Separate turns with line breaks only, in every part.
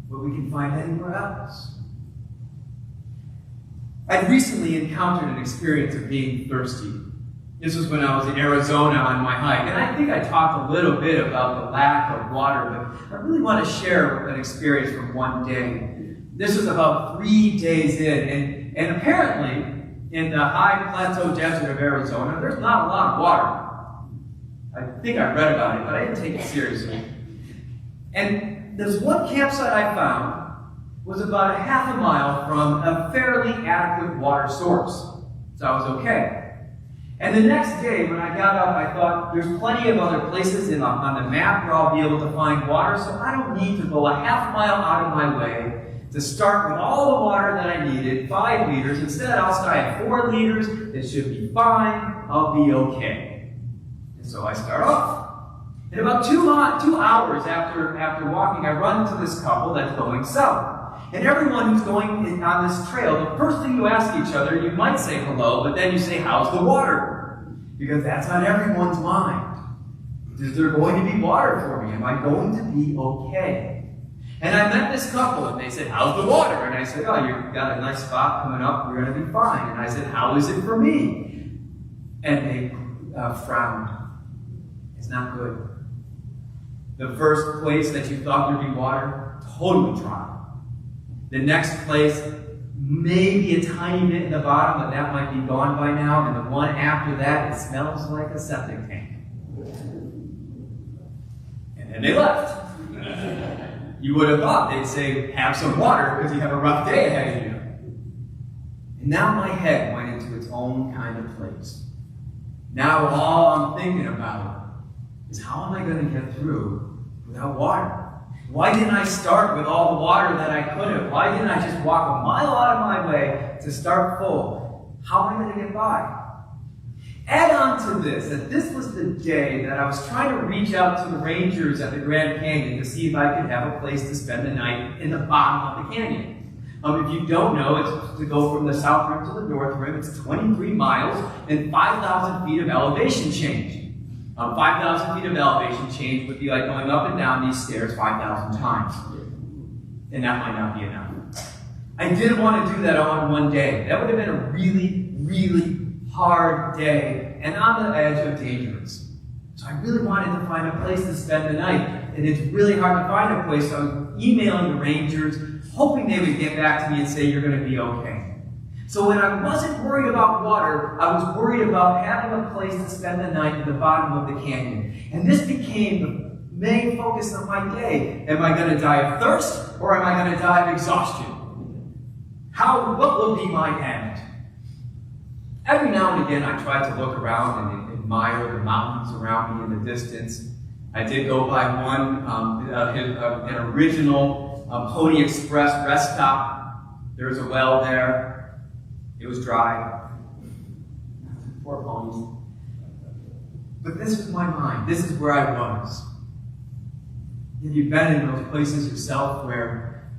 what we can find anywhere else. I'd recently encountered an experience of being thirsty. This was when I was in Arizona on my hike, and I think I talked a little bit about the lack of water, but I really want to share an experience from one day. This was about 3 days in, and apparently, in the high plateau desert of Arizona, there's not a lot of water. I think I read about it, but I didn't take it seriously. And this one campsite I found was about a half a mile from a fairly adequate water source. So I was okay. And the next day, when I got up, I thought, there's plenty of other places on the map where I'll be able to find water, so I don't need to go a half mile out of my way to start with all the water that I needed, 5 liters. Instead, I'll start at 4 liters. It should be fine. I'll be okay. And so I start off. And about 2 hours after walking, I run into this couple that's going south. And everyone who's going on this trail, the first thing you ask each other, you might say hello, but then you say, how's the water? Because that's on everyone's mind. Is there going to be water for me? Am I going to be okay? And I met this couple, and they said, how's the water? And I said, oh, you've got a nice spot coming up, you're going to be fine. And I said, how is it for me? And they frowned. It's not good. The first place that you thought there'd be water, totally dry. The next place, maybe a tiny bit in the bottom, but that might be gone by now. And the one after that, it smells like a septic tank. And then they left. You would have thought they'd say, have some water because you have a rough day ahead of you. And now my head went into its own kind of place. Now all I'm thinking about is how am I going to get through without water? Why didn't I start with all the water that I could have? Why didn't I just walk a mile out of my way to start full? How am I going to get by? Add on to this, that this was the day that I was trying to reach out to the rangers at the Grand Canyon to see if I could have a place to spend the night in the bottom of the canyon. If you don't know, it's to go from the south rim to the north rim. It's 23 miles and 5,000 feet of elevation change. 5,000 feet of elevation change would be like going up and down these stairs 5,000 times. And that might not be enough. I didn't want to do that all in one day. That would have been a really, really hard day and on the edge of dangerous. So I really wanted to find a place to spend the night. And it's really hard to find a place, so I was emailing the rangers, hoping they would get back to me and say, you're going to be okay. So when I wasn't worried about water, I was worried about having a place to spend the night at the bottom of the canyon. And this became the main focus of my day. Am I going to die of thirst, or am I going to die of exhaustion? What will be my end? Every now and again, I try to look around and admire the mountains around me in the distance. I did go by one, an original Pony Express rest stop. There's a well there. It was dry. Poor ponies. But this was my mind. This is where I was. Have you been in those places yourself where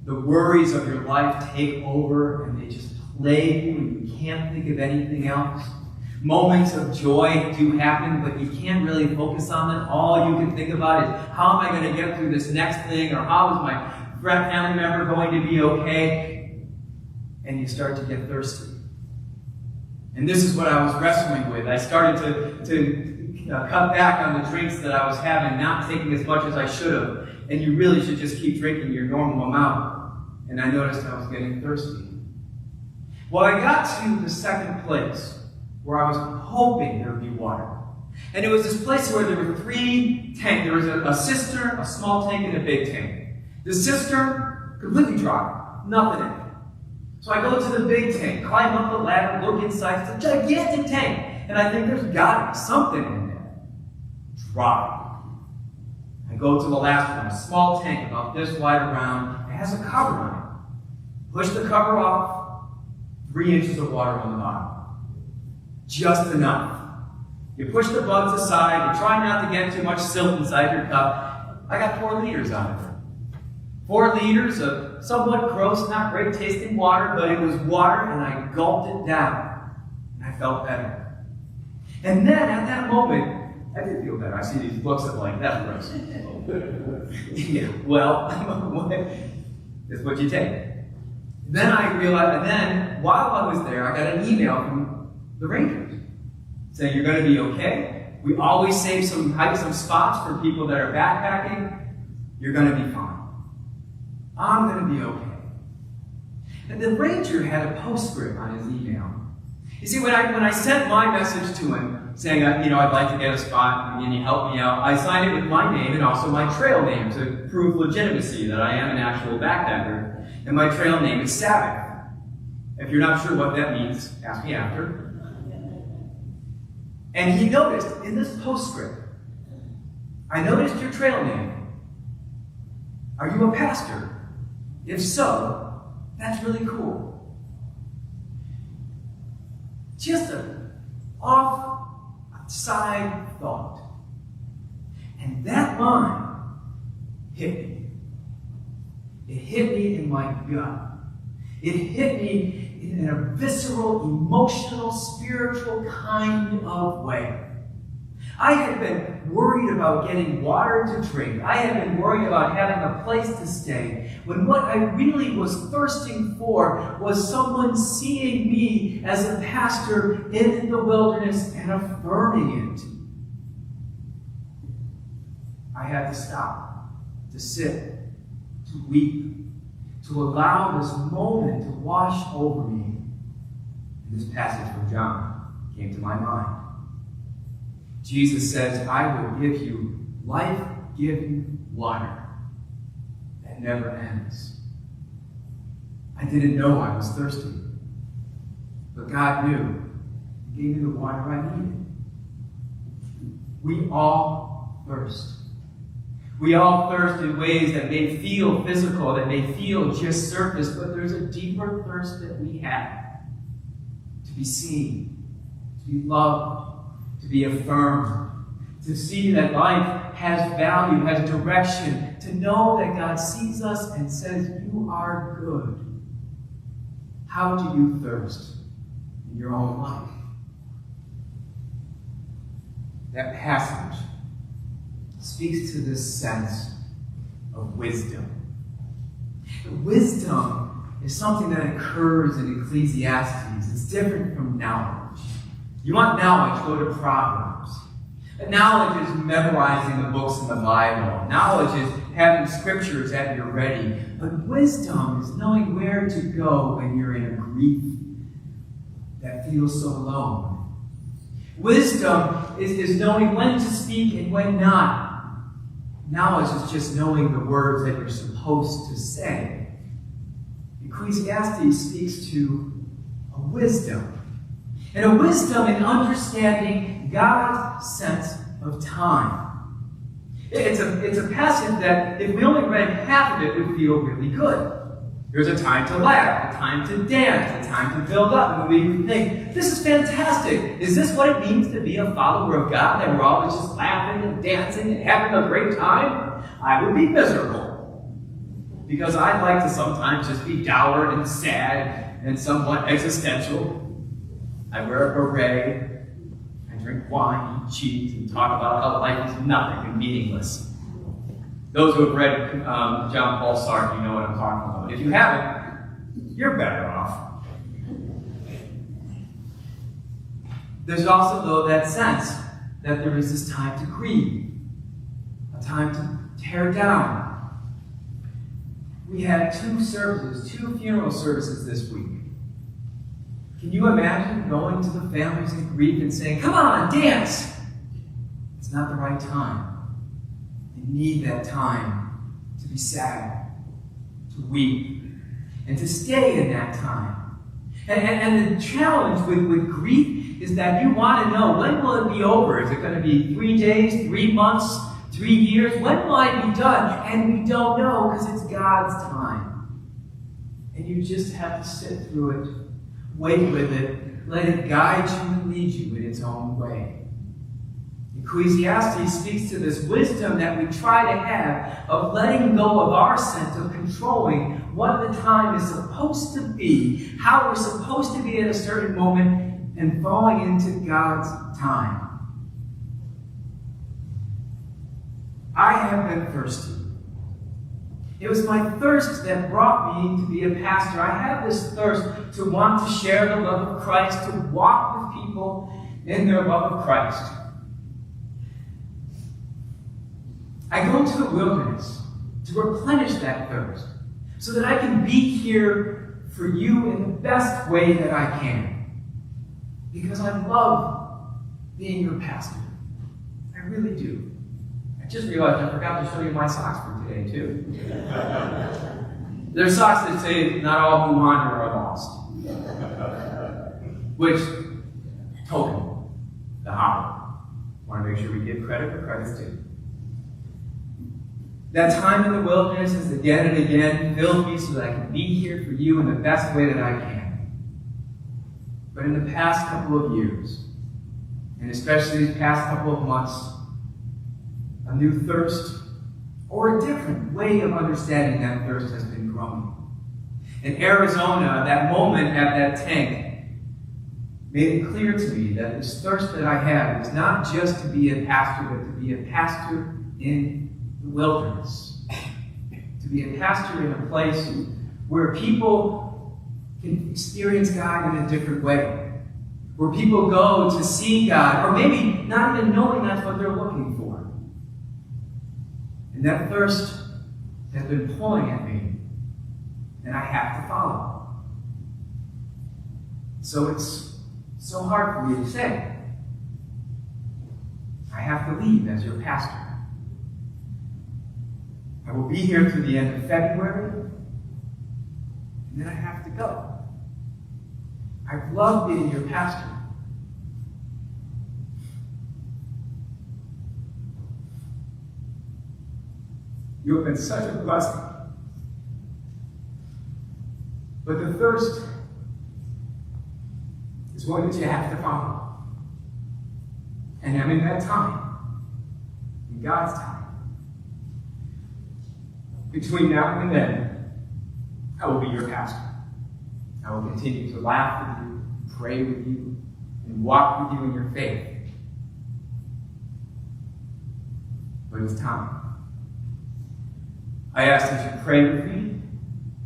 the worries of your life take over and they just plague you and you can't think of anything else? Moments of joy do happen, but you can't really focus on them. All you can think about is, how am I going to get through this next thing? Or how is my family member going to be okay? And you start to get thirsty. And this is what I was wrestling with. I started to cut back on the drinks that I was having, not taking as much as I should have. And you really should just keep drinking your normal amount. And I noticed I was getting thirsty. Well, I got to the second place where I was hoping there would be water. And it was this place where there were 3 tanks. There was a cistern, a small tank, and a big tank. The cistern, completely dry, nothing in it. So I go to the big tank, climb up the ladder, look inside. It's a gigantic tank. And I think there's got to be something in there. Dry. I go to the last one, a small tank about this wide around. It has a cover on it. Push the cover off, 3 inches of water on the bottom. Just enough. You push the bugs aside, you try not to get too much silt inside your cup. I got 4 liters out of it. 4 liters of somewhat gross, not great tasting water, but it was water, and I gulped it down. And I felt better. And then, at that moment, I did feel better. I see these looks of like, that's gross. Yeah, well, is what you take. Then I realized, and then while I was there, I got an email from the Rangers saying, "You're going to be okay. We always save some spots for people that are backpacking. You're going to be fine. I'm going to be okay." And the Ranger had a postscript on his email. You see, when I sent my message to him, saying, I'd like to get a spot, and you help me out, I signed it with my name and also my trail name to prove legitimacy, that I am an actual backpacker. And my trail name is Sabbath. If you're not sure what that means, ask me after. And he noticed in this postscript, "I noticed your trail name. Are you a pastor? If so, that's really cool." Just an off-side thought. And that line hit me. It hit me in my gut. It hit me in a visceral, emotional, spiritual kind of way. I had been worried about getting water to drink. I had been worried about having a place to stay, when what I really was thirsting for was someone seeing me as a pastor in the wilderness and affirming it. I had to stop, to sit, to weep, to allow this moment to wash over me. And this passage from John came to my mind. Jesus says, "I will give you life-giving water that never ends." I didn't know I was thirsty, but God knew. He gave me the water I needed. We all thirst. We all thirst in ways that may feel physical, that may feel just surface, but there's a deeper thirst that we have. To be seen, to be loved, to be affirmed, to see that life has value, has direction, to know that God sees us and says, "You are good." How do you thirst in your own life? That passage speaks to this sense of wisdom. Wisdom is something that occurs in Ecclesiastes. It's different from knowledge. You want knowledge, go to Proverbs. Knowledge is memorizing the books in the Bible. Knowledge is having scriptures at your ready. But wisdom is knowing where to go when you're in a grief that feels so alone. Wisdom is knowing when to speak and when not. Knowledge is just knowing the words that you're supposed to say. Ecclesiastes speaks to a wisdom. And a wisdom in understanding God's sense of time. It's a passage that, if we only read half of it, would feel really good. There's a time to laugh, a time to dance, a time to build up, and we would think, this is fantastic. Is this what it means to be a follower of God, that we're always just laughing and dancing and having a great time? I would be miserable. Because I'd like to sometimes just be dour and sad and somewhat existential. I wear a beret, I drink wine, eat cheese, and talk about how life is nothing and meaningless. Those who have read John Paul Sartre, you know what I'm talking about. If you haven't, you're better off. There's also, though, that sense that there is this time to grieve, a time to tear down. We had two funeral services this week. Can you imagine going to the families in grief and saying, "Come on, dance"? It's not the right time. They need that time to be sad, to weep, and to stay in that time. And the challenge with grief is that you want to know, when will it be over? Is it going to be 3 days, 3 months, 3 years? When will I be done? And we don't know, because it's God's time. And you just have to sit through it, wait with it, let it guide you and lead you in its own way. Ecclesiastes speaks to this wisdom that we try to have of letting go of our sense of controlling what the time is supposed to be, how we're supposed to be at a certain moment, and falling into God's time. I have been thirsty. It was my thirst that brought me to be a pastor. I have this thirst to want to share the love of Christ, to walk with people in their love of Christ. I go to the wilderness to replenish that thirst so that I can be here for you in the best way that I can. Because I love being your pastor. I really do. I just realized I forgot to show you my socks for today, too. They're socks that say, "Not all who wander are lost." Which, token, the hobby. Want to make sure we give credit where credit's due. That time in the wilderness has again and again filled me so that I can be here for you in the best way that I can. But in the past couple of years, and especially these past couple of months, a new thirst, or a different way of understanding that thirst has been growing. In Arizona, that moment at that tank made it clear to me that this thirst that I had was not just to be a pastor, but to be a pastor in the wilderness. To be a pastor in a place where people can experience God in a different way. Where people go to see God, or maybe not even knowing that's what they're looking for. And that thirst has been pulling at me, and I have to follow. So it's so hard for me to say. I have to leave as your pastor. I will be here through the end of February, and then I have to go. I've loved being your pastor. You have been such a blessing. But the thirst is one that you have to follow. And I'm in that time, in God's time. Between now and then, I will be your pastor. I will continue to laugh with you, pray with you, and walk with you in your faith. But it's time. I ask that you pray with me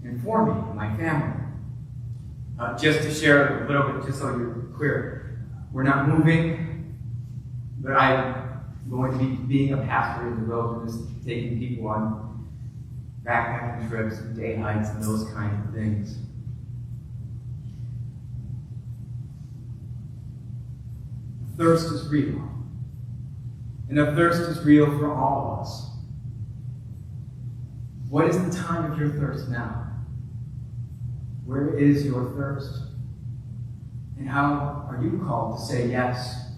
and for me and my family. Just to share a little bit, just so you're clear, we're not moving, but I'm going to be being a pastor in the wilderness, taking people on backpacking trips and day hikes and those kinds of things. The thirst is real. And the thirst is real for all of us. What is the time of your thirst now? Where is your thirst? And how are you called to say yes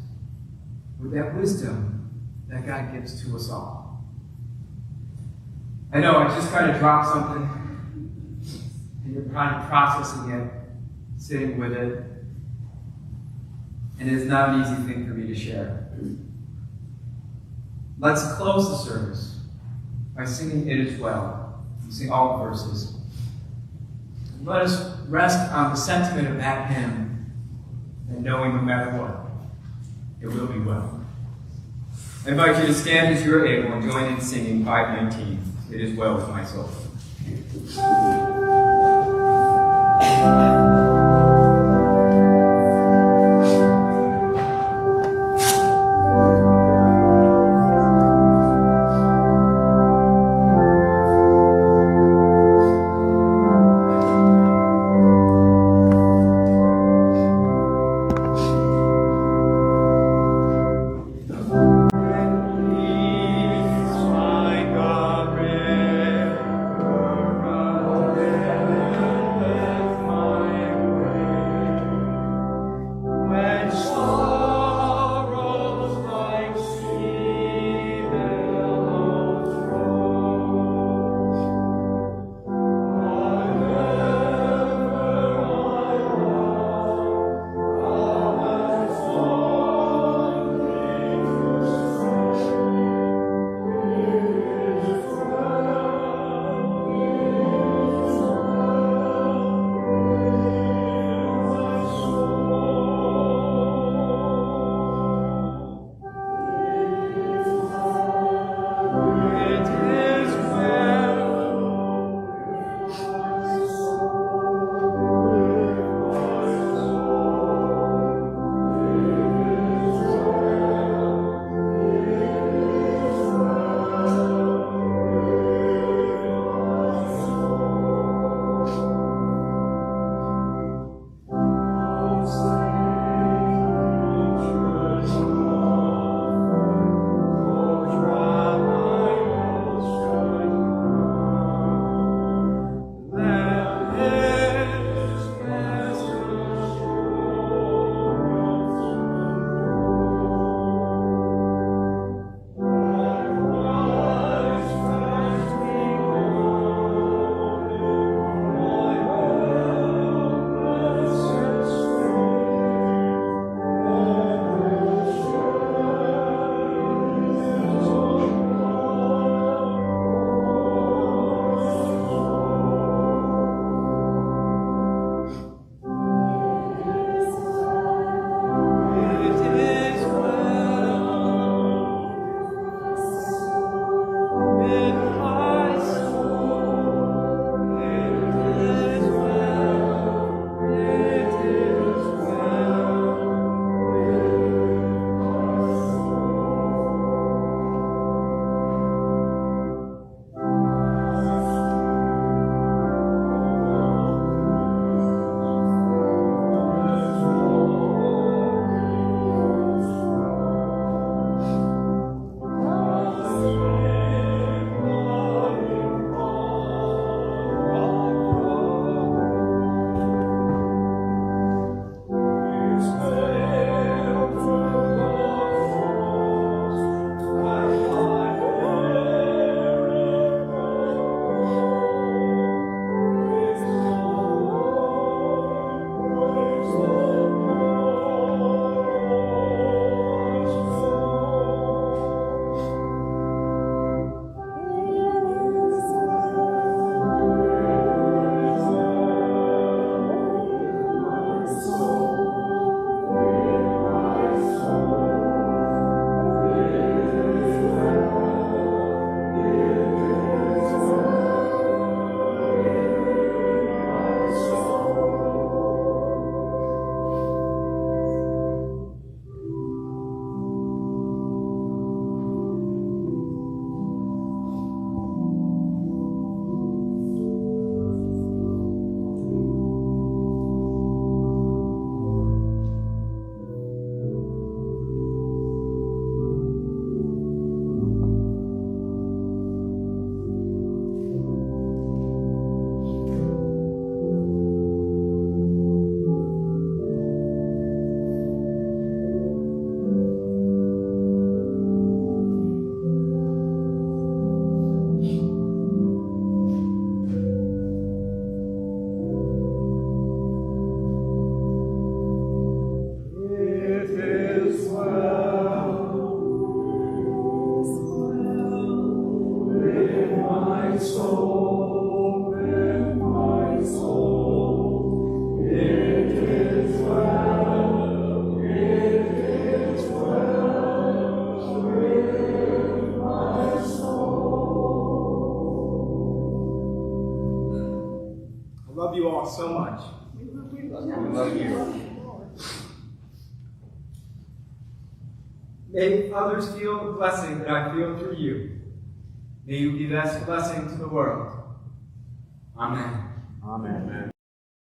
with that wisdom that God gives to us all? I know I just kind of dropped something, and you're probably processing it, sitting with it, and it's not an easy thing for me to share. Let's close the service by singing It Is Well. We sing all the verses. Let us rest on the sentiment of that hymn and knowing no matter what, it will be well. I invite you to stand as you are able and join in singing 519. It is well with my soul. I love you all so much.
We love you.
May others feel the blessing that I feel through you. May you be that blessing to the world. Amen.
Amen.